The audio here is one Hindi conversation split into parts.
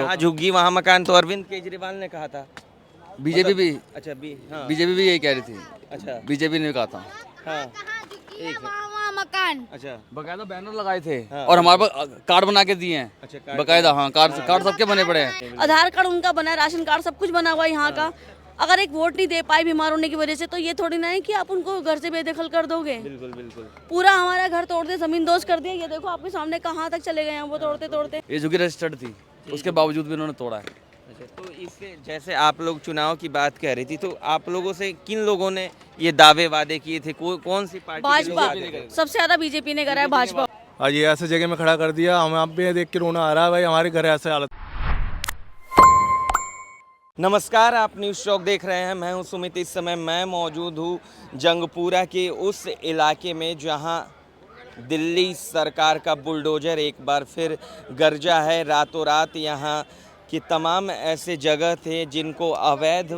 जहाँ झुग्गी वहाँ मकान, तो अरविंद केजरीवाल ने कहा था। बीजेपी भी अच्छा हाँ बीजेपी भी यही कह रही थी। अच्छा बीजेपी ने कहा था। हाँ वहाँ मकान अच्छा बकायदा बैनर लगाए थे हाँ। और हमारे पास कार्ड बना के दिए हैं। अच्छा कार्ड बकायदा हाँ, कार्ड सबके बने पड़े हैं। आधार कार्ड उनका बना है, राशन कार्ड सब कुछ बना हुआ है यहाँ का। अगर एक वोट नहीं दे पाए बीमार होने की वजह से, तो ये थोड़ी ना है कि आप उनको घर से बेदखल कर दोगे। बिल्कुल बिल्कुल। पूरा हमारा घर तोड़ दिया, जमीन दोस्त कर दिया। ये देखो आपके सामने कहाँ तक चले गए हैं वो तोड़ते तोड़ते। ये झुग्गी रजिस्टर्ड थी, उसके बावजूद भी उन्होंने तोड़ा है। अच्छा तो इससे जैसे आप लोग चुनाव की बात कह रही थी, तो आप लोगों से किन लोगों ने ये दावे वादे किए थे? कौन सी पार्टी के लोग भाजपा वादे करे? सबसे ज्यादा बीजेपी ने करा है, भाजपा। आज ये ऐसे जगह में खड़ा कर दिया, हमें आप भी देख के रोना आ रहा है भाई, हमारे घर ऐसे हालत। नमस्कार, आप न्यूज़ चौक देख रहे हैं। मैं हूं सुमित। इस समय मैं मौजूद हूं जंगपुरा के उस इलाके में जहां दिल्ली सरकार का बुलडोजर एक बार फिर गरजा है। रातों रात यहाँ की तमाम ऐसे जगह थे जिनको अवैध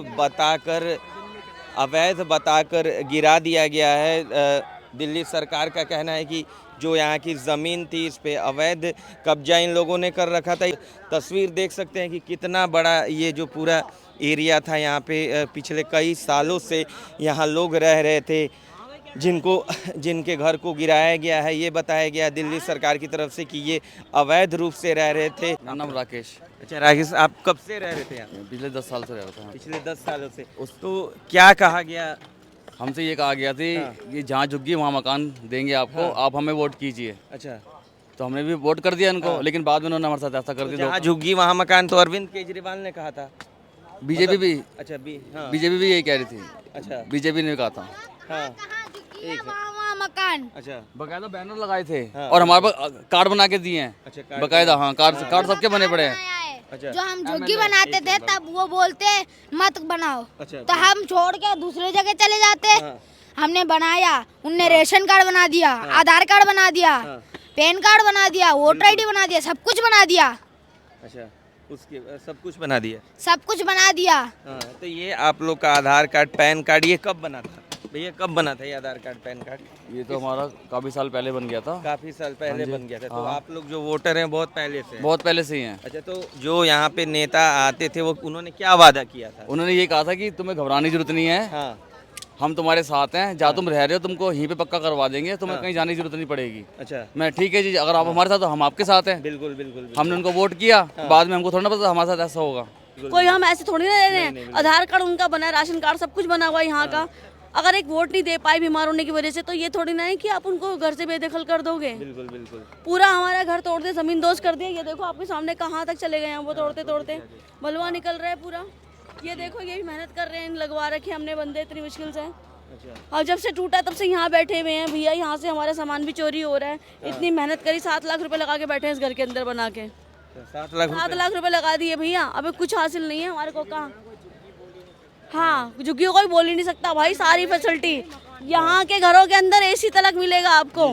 बताकर गिरा दिया गया है। दिल्ली सरकार का कहना है कि जो यहाँ की ज़मीन थी इस पे अवैध कब्जा इन लोगों ने कर रखा था। तस्वीर देख सकते हैं कि कितना बड़ा ये जो पूरा एरिया था, यहाँ पे पिछले कई सालों से यहाँ लोग रह रहे थे जिनके घर को गिराया गया है। ये बताया गया दिल्ली सरकार की तरफ से कि ये अवैध रूप से रह रहे थे। मेरा नाम राकेश। अच्छा राकेश, आप कब से रह रहे थे यहाँ? पिछले 10 साल से रह रहा था। पिछले 10 सालों से। तो क्या कहा गया? हमसे ये कहा गया थी कि जहाँ झुग्गी वहाँ मकान देंगे आपको, आप हमें वोट कीजिए। अच्छा तो हमने भी वोट कर दिया इनको, लेकिन बाद में उन्होंने हमारे साथ ऐसा कर दिया। जहाँ झुग्गी वहाँ मकान, तो अरविंद केजरीवाल ने कहा था। बीजेपी भी अच्छा बीजेपी भी यही कह रही थी। अच्छा बीजेपी ने कहा था। हाँ वहाँ मकान अच्छा बकायदा बैनर लगाए थे हाँ। और हमारे पास कार्ड बना के दिए हैं। अच्छा कार्ड बकायदा हाँ, कार्ड सबके बने पड़े हैं। अच्छा जो हम झुग्गी बनाते थे तब वो बोलते मत बनाओ, अच्छा तो हम छोड़ के दूसरे जगह चले जाते। हाँ। हमने बनाया, उनने रेशन कार्ड बना दिया, आधार कार्ड बना दिया, पैन कार्ड बना दिया, वोटर आईडी बना दिया, सब कुछ बना दिया। अच्छा उसके सब कुछ बना दिया। सब कुछ बना दिया। हाँ तो ये आप लोग का आधार कार्ड पैन कार्ड ये कब बना था भैया? कब बना था ये आधार कार्ड पैन कार्ड? ये तो हमारा काफी साल पहले बन गया था। काफी साल पहले बन गया था। तो हाँ। आप लोग जो वोटर हैं बहुत पहले से हैं? बहुत पहले से ही हैं। अच्छा तो जो यहाँ पे नेता आते थे वो उन्होंने क्या वादा किया था? उन्होंने ये कहा था कि तुम्हें घबराने की जरूरत नहीं है, हाँ हम तुम्हारे साथ हैं, जहाँ तुम रह रहे हो तुमको यहीं पे पक्का करवा देंगे, तुम्हें कहीं जाने की जरूरत नहीं पड़ेगी। अच्छा मैं ठीक है जी, अगर आप हमारे साथ हो हम आपके साथ हैं। बिल्कुल बिल्कुल। हमने उनको वोट किया, बाद में हमको थोड़ा ना पता हमारे साथ ऐसा होगा। कोई हम ऐसे थोड़ी ना रह रहे हैं। आधार कार्ड उनका बना है, राशन कार्ड सब कुछ बना हुआ है यहाँ का। अगर एक वोट नहीं दे पाए बीमार होने की वजह से, तो ये थोड़ी ना है कि आप उनको घर से बेदखल कर दोगे। बिल्कुल बिल्कुल। पूरा हमारा घर तोड़ दिया, जमीन दोस्त कर दिया। ये देखो आपके सामने कहाँ तक चले गए हैं वो तोड़ते तोड़ते। बलुआ निकल रहा है पूरा। ये देखो ये भी मेहनत कर रहे हैं, लगवा रखे हमने बंदे इतनी मुश्किल से। अच्छा और जब से टूटा तब से यहाँ बैठे हुए हैं भैया। यहाँ से हमारा सामान भी चोरी हो रहा है। इतनी मेहनत करी, 7 लाख रुपए लगा के बैठे हैं इस घर के अंदर बना के। 7 लाख 7 लाख रुपए लगा दिए भैया, अबे कुछ हासिल नहीं है हमारे को। कहाँ हाँ, झुग्गियों कोई बोल ही नहीं सकता भाई। सारी फैसिलिटी यहाँ के घरों के अंदर एसी तक मिलेगा आपको।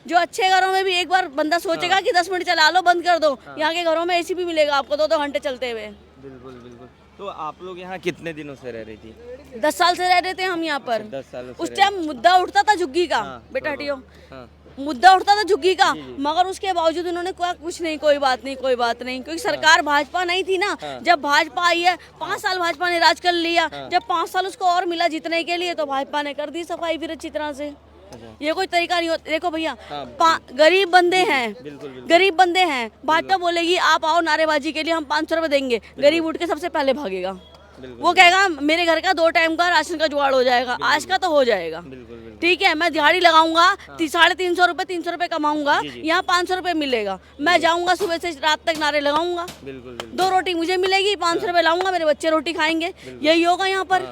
जो अच्छे घरों में भी एक बार बंदा सोचेगा कि 10 मिनट चला लो, बंद कर दो। यहाँ के घरों में एसी भी मिलेगा आपको 2-2 घंटे चलते हुए। बिल्कुल बिल्कुल। तो आप लोग यहाँ कितने दिनों से रह रही थी? 10 साल से रह रहे थे हम यहाँ पर। 10 सालों से उस टाइम मुद्दा उठता था झुग्गी का। बेटा हटियो। मुद्दा उठता था झुग्गी का, मगर उसके बावजूद उन्होंने कहा कुछ नहीं, कोई बात नहीं, कोई बात नहीं। क्योंकि सरकार भाजपा नहीं थी ना। जब भाजपा आई है, 5 साल भाजपा ने राज कर लिया। जब 5 साल उसको और मिला जीतने के लिए, तो भाजपा ने कर दी सफाई फिर अच्छी तरह से। ये कोई तरीका नहीं होता। देखो भैया, गरीब बंदे हैं, गरीब बंदे हैं। भाजपा बोलेगी आप आओ नारेबाजी के लिए, हम 500 रुपए देंगे। गरीब उठ के सबसे पहले भागेगा। वो कहेगा मेरे घर का 2 टाइम का राशन का जुगाड़ हो जाएगा, आज का तो हो जाएगा। ठीक है, मैं दिहाड़ी लगाऊंगा, 350 रुपए 300 रुपए कमाऊंगा, यहाँ 500 रुपए मिलेगा। मैं जाऊंगा सुबह से रात तक नारे लगाऊंगा। 2 रोटी मुझे मिलेगी, 500 रुपए लाऊंगा, मेरे बच्चे रोटी खाएंगे। यही होगा यहाँ पर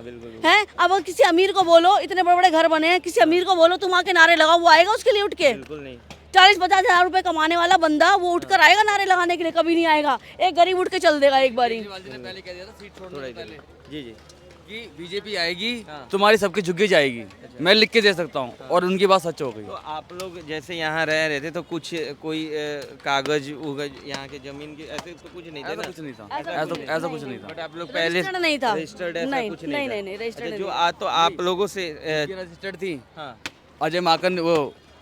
है। अब किसी अमीर को बोलो, इतने बड़े बड़े घर बने हैं, किसी अमीर को बोलो तुम आके नारे लगाओ, वो आएगा उसके लिए उठ के? 40-50 हजार रुपए कमाने वाला बंदा वो उठकर आएगा नारे लगाने के लिए? कभी नहीं आएगा। एक गरीब उठ के चल देगा एक बारी। पहले कह दिया था सीट छोड़ने से पहले जी जी कि बीजेपी आएगी, तुम्हारी सबकी झुग्गी जाएगी। मैं लिख के दे सकता हूँ, और उनकी बात सच हो गई। तो आप लोग जैसे यहाँ रह रहे थे तो कुछ कोई कागज उगज यहाँ के जमीन के ऐसे तो कुछ नहीं था? ऐसा कुछ नहीं था, ऐसा कुछ नहीं था। बट आप लोग पहले रजिस्टर्ड नहीं था। रजिस्टर्ड ऐसा नहीं, कुछ नहीं, था? नहीं, रजिस्टर्ड अच्छा, नहीं जो तो आप लोगों से रजिस्टर्ड थी। हाँ अजय माकन वो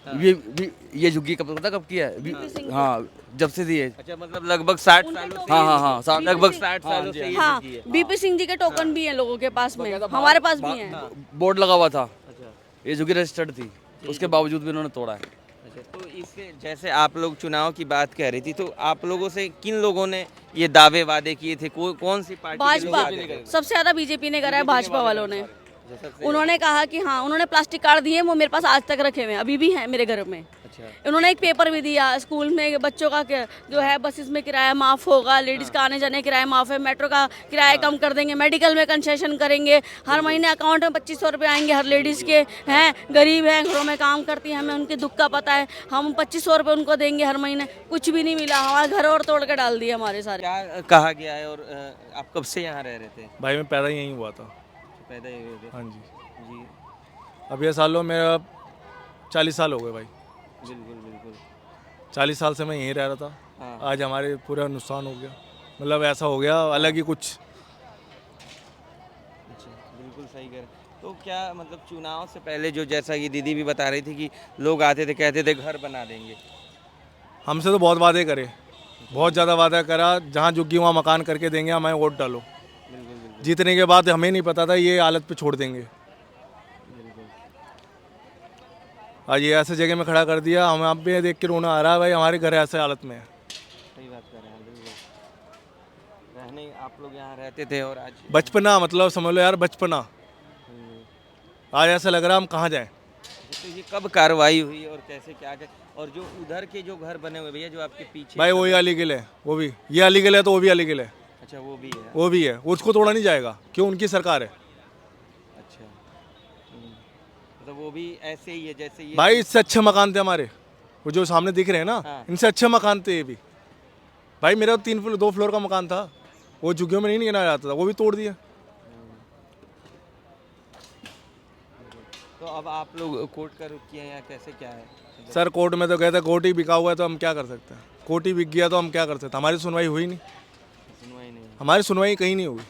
ये झुग्गी कब पता कब किया है? हाँ जब से दिए। अच्छा, मतलब लगभग 60 सालों से हाँ हाँ हाँ, लगभग 60 सालों से ये हाँ, झुग्गी है। बीपी सिंह जी के टोकन भी हैं लोगों के पास में, हमारे पास भी हैं। बोर्ड लगा हुआ था, अच्छा ये झुग्गी रजिस्टर्ड थी, उसके बावजूद भी उन्होंने तोड़ा है। अच्छा, तो इससे जैसे आप लोग चुनाव की बात कह रही थी, तो आप लोगों से किन लोगों ने ये दावे वादे किए थे? कौन सी पार्टी के लोग भाजपा, वादे करे? सबसे ज्यादा बीजेपी ने करा है, भाजपा वालों ने। अच्छा, सबसे- उन्होंने कहा कि हाँ, उन्होंने प्लास्टिक कार्ड दिए, वो मेरे पास आज तक रखे हुए हैं, अभी भी हैं मेरे घर में। अच्छा, उन्होंने एक पेपर भी दिया स्कूल में, बच्चों का जो है बसेस में किराया माफ होगा, लेडीज का आने जाने किराया माफ है, मेट्रो का किराया कम कर देंगे, मेडिकल में कंसेशन करेंगे, हर महीने अकाउंट में 2500 रुपये आएंगे हर लेडीज के। हैं गरीब हैं, घरों में काम करती हैं, हमें उनके दुख का पता है, हम 2500 रुपये उनको देंगे हर महीने। कुछ भी नहीं मिला, हमारे घर और तोड़ के डाल दिए हमारे सारे। क्या कहा गया है? और आप कब से यहाँ रह रहे थे? भाई मैं पैदा यहीं हुआ था। पैदा ही हुए थे? हाँ जी, जी, अब ये सालों मेरा 40 साल हो गए भाई। बिल्कुल बिल्कुल। 40 साल से मैं यहीं रह रहा था। हाँ। आज हमारे पूरा नुकसान हो गया, मतलब ऐसा हो गया अलग ही कुछ। अच्छा, बिल्कुल सही कह रहे। तो क्या मतलब चुनाव से पहले जो, जैसा कि दीदी भी बता रही थी कि लोग आते थे कहते थे घर बना देंगे, हमसे तो बहुत वादे करे, बहुत ज़्यादा वादा करा, जहाँ झुग्गी वहाँ मकान करके देंगे, हमें वोट डालो। बिल्कुल बिल्कुल जीतने के बाद हमें नहीं पता था ये हालत पे छोड़ देंगे। बिल्कुल। आज ये ऐसे जगह में खड़ा कर दिया, हमें अब भी देख के रोना आ रहा है भाई, हमारे घर ऐसे हालत में है। सही बात कर रहे हैं, बिल्कुल। रहने आप लोग यहाँ रहते थे और आज बचपना, मतलब समझ लो यार बचपना। आज ऐसा लग रहा है हम कहाँ जाएं। तो ये कब कार्रवाई हुई और कैसे क्या क्या? और जो उधर के जो घर बने हुए भैया, जो आपके पीछे भाई वही अलीगल है, वो भी ये अलीगल है तो वो भी अलीगल है, अच्छा, वो भी है। वो भी है, उसको तोड़ा नहीं जाएगा, क्यों? उनकी सरकार है अच्छा, मतलब वो भी ऐसे ही है जैसे ये। भाई। इससे अच्छे मकान थे हमारे, वो जो सामने दिख रहे हैं ना, हाँ। इनसे अच्छे मकान थे ये भी। भाई मेरा 2 फ्लोर का मकान था, वो झुग्गियों में नहीं गिना जाता था, वो भी तोड़ दिया। तो अब आप लोग कोर्ट का रुख किए हैं या कैसे क्या है? सर कोर्ट में तो कहते कोर्ट ही बिका हुआ है, तो हम क्या कर सकते हैं? कोर्ट ही बिक गया तो हम क्या कर सकते हैं? हमारी सुनवाई हुई नहीं, सुनवाई नहीं। हमारी सुनवाई कहीं नहीं हुई।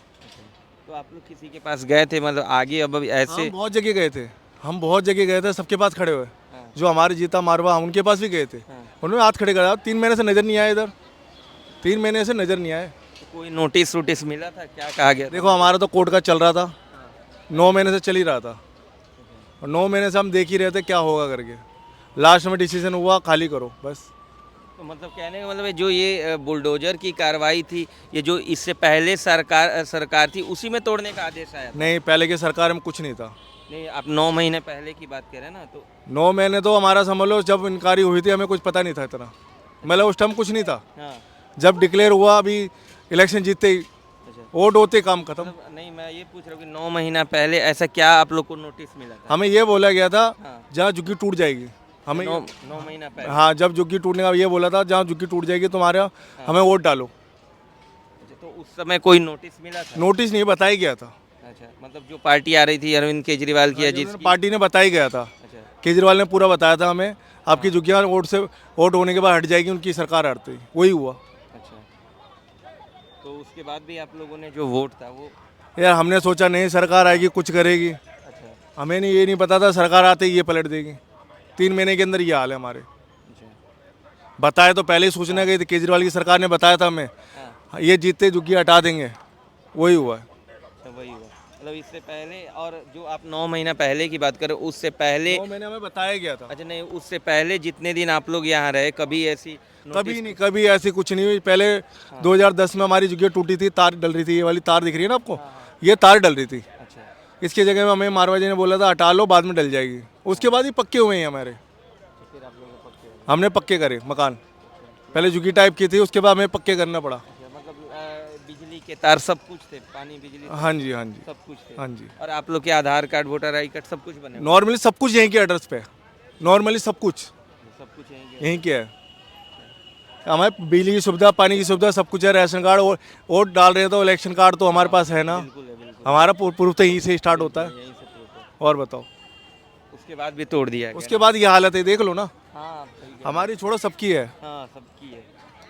तो आप लोग किसी के पास गए थे, मतलब आगे अब ऐसे? हम बहुत जगह गए थे, हम बहुत जगह गए थे, सबके पास खड़े हुए। हाँ। जो हमारे जीता मारवा, हम उनके पास भी गए थे, उन्होंने हाथ खड़े करा। 3 महीने से नज़र नहीं आए इधर, 3 महीने से नज़र नहीं आए। तो कोई नोटिस वोटिस मिला था? क्या कहा गया था? देखो हमारा तो कोर्ट का चल रहा था, 9 महीने से चल ही रहा था, और 9 महीने से हम देख ही रहे थे क्या होगा करके। लास्ट में डिसीजन हुआ खाली करो बस। तो मतलब कहने का मतलब है, जो ये बुलडोजर की कार्रवाई थी, ये जो इससे पहले सरकार थी, उसी में तोड़ने का आदेश आया था? नहीं, पहले की सरकार में कुछ नहीं था। नहीं, आप 9 महीने पहले की बात कर रहे हैं ना, तो 9 महीने तो हमारा समझ लो, जब इंक्वायरी हुई थी हमें कुछ पता नहीं था इतना, मतलब उस टाइम कुछ नहीं था। हाँ। जब डिक्लेयर हुआ, अभी इलेक्शन जीतते ही, अच्छा, वोट होते काम खत्म। मतलब नहीं, मैं ये पूछ रहा हूँ कि 9 महीना पहले ऐसा क्या आप लोग को नोटिस मिला था? हमें ये बोला गया था हाँ। जहाँ झुग्गी टूट जाएगी, हमें 9 महीना पहले? हाँ, जब झुग्गी टूटने का ये बोला था, जहाँ झुग्गी टूट जाएगी तुम्हारा हमें वोट डालो। अच्छा, तो उस समय कोई नोटिस मिला था? नोटिस नहीं बताया गया था, अच्छा, मतलब जो पार्टी आ रही थी अरविंद केजरीवाल की, या जिसकी? पार्टी ने बताया गया था, अच्छा, केजरीवाल ने पूरा बताया था हमें, आपकी झुग्गियाँ वोट होने के बाद हट जाएगी, उनकी सरकार हटती ही, वही हुआ। अच्छा, तो उसके बाद भी आप लोगों ने जो वोट था वो? यार हमने सोचा नहीं सरकार आएगी कुछ करेगी, अच्छा, हमें नहीं, ये नहीं पता था सरकार आते ही ये पलट देगी। 3 महीने के अंदर ये हाल है हमारे। अच्छा, बताया तो पहले ही सूचना गई थी, केजरीवाल की सरकार ने बताया था हमें, हाँ, ये जीतते झुग्गी हटा देंगे, वही हुआ है। अच्छा, वही हुआ। मतलब इससे पहले, और जो आप 9 महीना पहले की बात करें, उससे पहले? 9 महीने हमें बताया गया था। अच्छा, नहीं, उससे पहले जितने दिन आप लोग यहाँ रहे, कभी ऐसी कभी नहीं, कभी ऐसी कुछ नहीं हुई। पहले 2010 में हमारी झुग्गियाँ टूटी थी, तार डल रही थी, ये वाली तार दिख रही है ना आपको, ये तार डल रही थी। अच्छा, इसकी जगह में हमें मारवा जी ने बोला था हटा लो, बाद में डल जाएगी। उसके बाद ही पक्के हुए हैं हमारे, फिर आप लोग पक्के हो? हमने पक्के करे मकान। पहले झुग्गी टाइप की थी, उसके बाद हमें पक्के करना पड़ा। अच्छा, मतलब बिजली के तार सब कुछ थे, पानी बिजली हाँ जी, हाँ जी, सब कुछ थे? हाँ जी। और आप लोग के आधार कार्ड, वोटर आई कार्ड सब कुछ बने हुए? नॉर्मली सब कुछ यहीं के एड्रेस पे, नॉर्मली सब कुछ सब कुछ यहीं के? यहीं के है। हमारे बिजली की सुविधा, पानी की सुविधा, सब कुछ है। राशन कार्ड, और वोट डाल रहे हैं तो इलेक्शन कार्ड तो हमारे पास है ना, बिल्कुल है, बिल्कुल। हमारा प्रूफ तो यहीं से स्टार्ट होता है। यहीं से proof है। और बताओ, उसके बाद भी तोड़ दिया गया? उसके बाद ये हालत है, देख लो ना, हाँ, सही कहा। हमारी छोड़ो सबकी है। हाँ, सबकी है।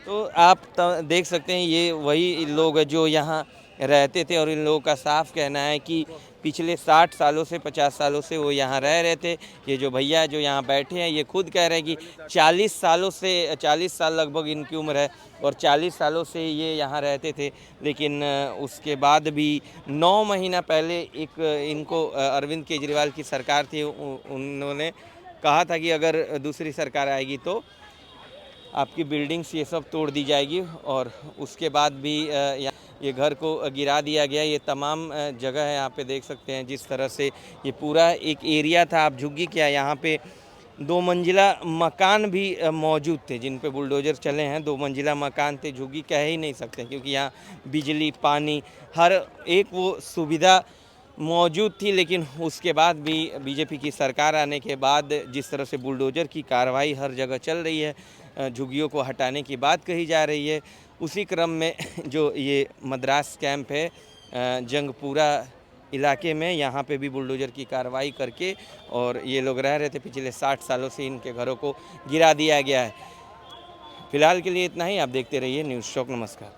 तो आप देख सकते हैं, ये वही लोग हैं जो यहाँ रहते थे और इन लोगों का साफ कहना है कि पिछले 60 सालों से 50 सालों से वो यहाँ रह रहे थे। ये जो भैया जो यहाँ बैठे हैं ये खुद कह रहे हैं कि 40 साल लगभग इनकी उम्र है और 40 सालों से ये यहाँ रहते थे। लेकिन उसके बाद भी 9 महीना पहले एक इनको अरविंद केजरीवाल की सरकार थी, उन्होंने कहा था कि अगर दूसरी सरकार आएगी तो आपकी बिल्डिंग्स ये सब तोड़ दी जाएगी और उसके बाद भी ये घर को गिरा दिया गया। ये तमाम जगह है, यहाँ पे देख सकते हैं जिस तरह से ये पूरा एक एरिया था। आप झुग्गी क्या, यहाँ पे 2 मंजिला मकान भी मौजूद थे जिन पे बुलडोजर चले हैं। 2 मंजिला मकान थे, झुग्गी कह ही नहीं सकते क्योंकि यहाँ बिजली पानी हर एक वो सुविधा मौजूद थी। लेकिन उसके बाद भी बीजेपी की सरकार आने के बाद जिस तरह से बुलडोजर की कार्रवाई हर जगह चल रही है, झुग्गियों को हटाने की बात कही जा रही है, उसी क्रम में जो ये मद्रास कैंप है जंगपुरा इलाके में, यहाँ पे भी बुलडोजर की कार्रवाई करके और ये लोग रह रहे थे। पिछले 60 सालों से इनके घरों को गिरा दिया गया है। फिलहाल के लिए इतना ही। आप देखते रहिए न्यूज़ चौक। नमस्कार।